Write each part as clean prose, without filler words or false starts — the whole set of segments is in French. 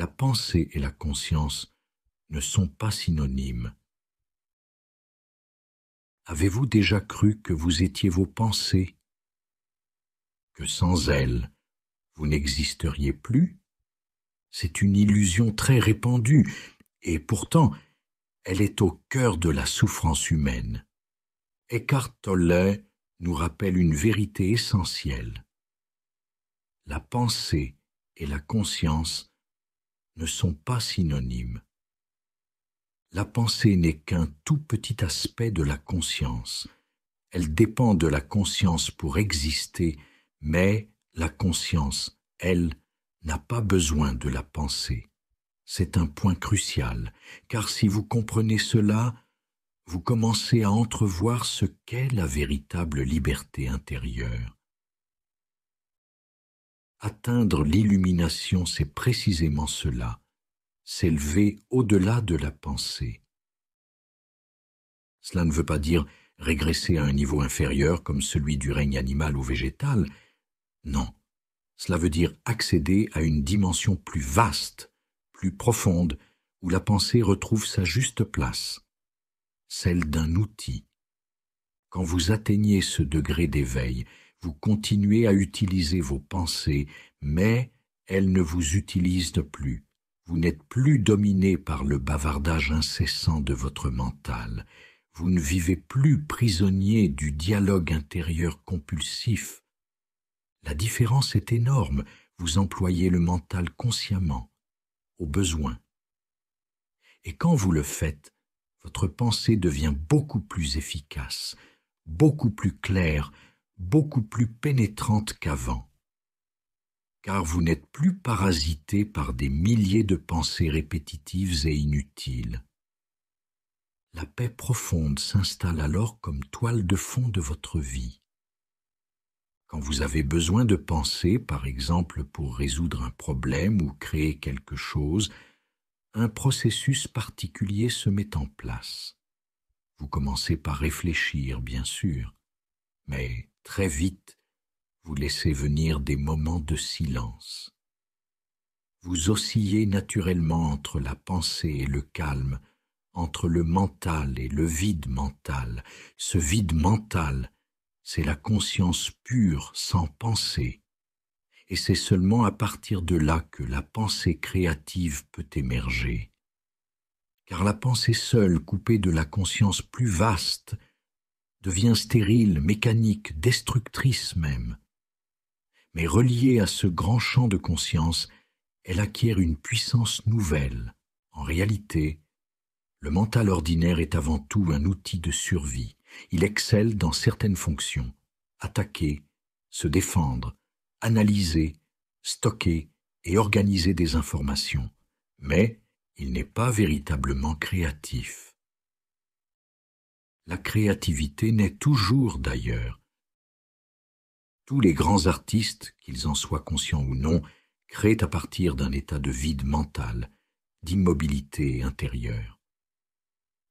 La pensée et la conscience ne sont pas synonymes. Avez-vous déjà cru que vous étiez vos pensées, que sans elles, vous n'existeriez plus? C'est une illusion très répandue, et pourtant, elle est au cœur de la souffrance humaine. Eckhart Tolle nous rappelle une vérité essentielle. La pensée et la conscience ne sont pas synonymes. La pensée n'est qu'un tout petit aspect de la conscience. Elle dépend de la conscience pour exister, mais la conscience, elle, n'a pas besoin de la pensée. C'est un point crucial, car si vous comprenez cela, vous commencez à entrevoir ce qu'est la véritable liberté intérieure. Atteindre l'illumination, c'est précisément cela, s'élever au-delà de la pensée. Cela ne veut pas dire régresser à un niveau inférieur comme celui du règne animal ou végétal. Non, cela veut dire accéder à une dimension plus vaste, plus profonde, où la pensée retrouve sa juste place, celle d'un outil. Quand vous atteignez ce degré d'éveil, vous continuez à utiliser vos pensées, mais elles ne vous utilisent plus. Vous n'êtes plus dominé par le bavardage incessant de votre mental. Vous ne vivez plus prisonnier du dialogue intérieur compulsif. La différence est énorme. Vous employez le mental consciemment, au besoin. Et quand vous le faites, votre pensée devient beaucoup plus efficace, beaucoup plus claire, beaucoup plus pénétrante qu'avant. Car vous n'êtes plus parasité par des milliers de pensées répétitives et inutiles. La paix profonde s'installe alors comme toile de fond de votre vie. Quand vous avez besoin de penser, par exemple pour résoudre un problème ou créer quelque chose, un processus particulier se met en place. Vous commencez par réfléchir, bien sûr, mais très vite, vous laissez venir des moments de silence. Vous oscillez naturellement entre la pensée et le calme, entre le mental et le vide mental. Ce vide mental, c'est la conscience pure, sans pensée. Et c'est seulement à partir de là que la pensée créative peut émerger. Car la pensée seule, coupée de la conscience plus vaste, devient stérile, mécanique, destructrice même. Mais reliée à ce grand champ de conscience, elle acquiert une puissance nouvelle. En réalité, le mental ordinaire est avant tout un outil de survie. Il excelle dans certaines fonctions: attaquer, se défendre, analyser, stocker et organiser des informations. Mais il n'est pas véritablement créatif. La créativité naît toujours d'ailleurs. Tous les grands artistes, qu'ils en soient conscients ou non, créent à partir d'un état de vide mental, d'immobilité intérieure.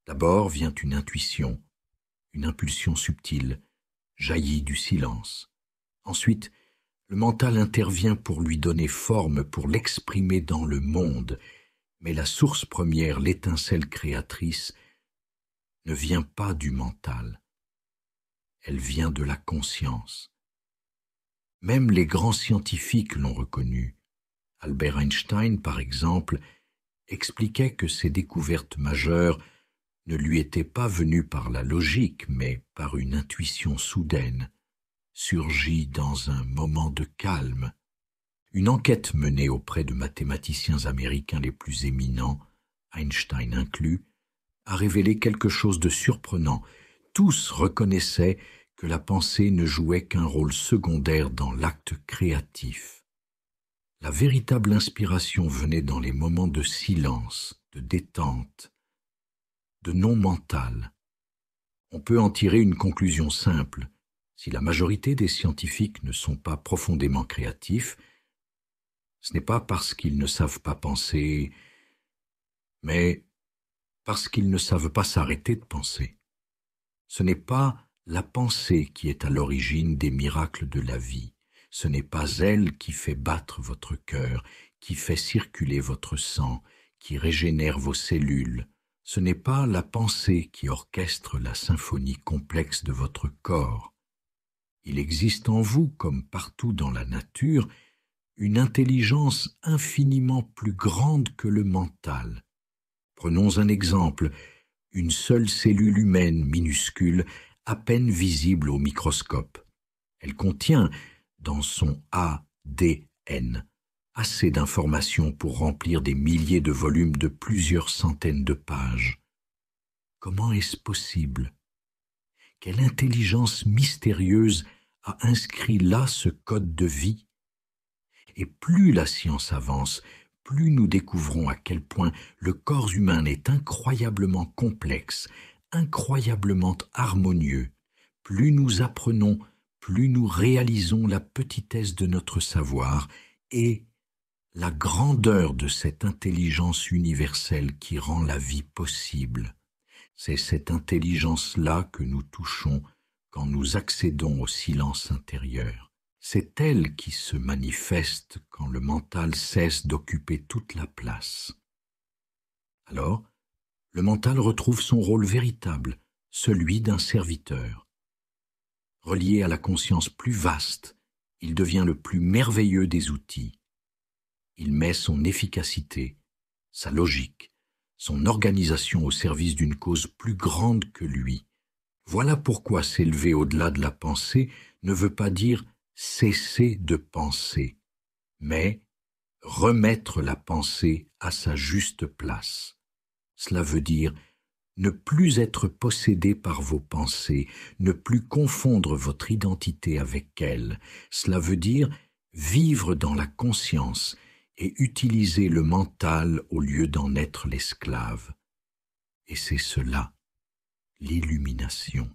D'abord vient une intuition, une impulsion subtile, jaillie du silence. Ensuite, le mental intervient pour lui donner forme, pour l'exprimer dans le monde, mais la source première, l'étincelle créatrice, ne vient pas du mental. Elle vient de la conscience. Même les grands scientifiques l'ont reconnu. Albert Einstein, par exemple, expliquait que ses découvertes majeures ne lui étaient pas venues par la logique, mais par une intuition soudaine, surgie dans un moment de calme. Une enquête menée auprès de mathématiciens américains les plus éminents, Einstein inclus, a révélé quelque chose de surprenant. Tous reconnaissaient que la pensée ne jouait qu'un rôle secondaire dans l'acte créatif. La véritable inspiration venait dans les moments de silence, de détente, de non mental. On peut en tirer une conclusion simple. Si la majorité des scientifiques ne sont pas profondément créatifs, ce n'est pas parce qu'ils ne savent pas penser, mais parce qu'ils ne savent pas s'arrêter de penser. Ce n'est pas la pensée qui est à l'origine des miracles de la vie. Ce n'est pas elle qui fait battre votre cœur, qui fait circuler votre sang, qui régénère vos cellules. Ce n'est pas la pensée qui orchestre la symphonie complexe de votre corps. Il existe en vous, comme partout dans la nature, une intelligence infiniment plus grande que le mental. Prenons un exemple, une seule cellule humaine minuscule, à peine visible au microscope. Elle contient, dans son ADN, assez d'informations pour remplir des milliers de volumes de plusieurs centaines de pages. Comment est-ce possible? Quelle intelligence mystérieuse a inscrit là ce code de vie? Et plus la science avance, plus nous découvrons à quel point le corps humain est incroyablement complexe, incroyablement harmonieux. Plus nous apprenons, plus nous réalisons la petitesse de notre savoir et la grandeur de cette intelligence universelle qui rend la vie possible. C'est cette intelligence-là que nous touchons quand nous accédons au silence intérieur. C'est elle qui se manifeste quand le mental cesse d'occuper toute la place. Alors, le mental retrouve son rôle véritable, celui d'un serviteur. Relié à la conscience plus vaste, il devient le plus merveilleux des outils. Il met son efficacité, sa logique, son organisation au service d'une cause plus grande que lui. Voilà pourquoi s'élever au-delà de la pensée ne veut pas dire cesser de penser, mais remettre la pensée à sa juste place. Cela veut dire ne plus être possédé par vos pensées, ne plus confondre votre identité avec elles. Cela veut dire vivre dans la conscience et utiliser le mental au lieu d'en être l'esclave. Et c'est cela, l'illumination.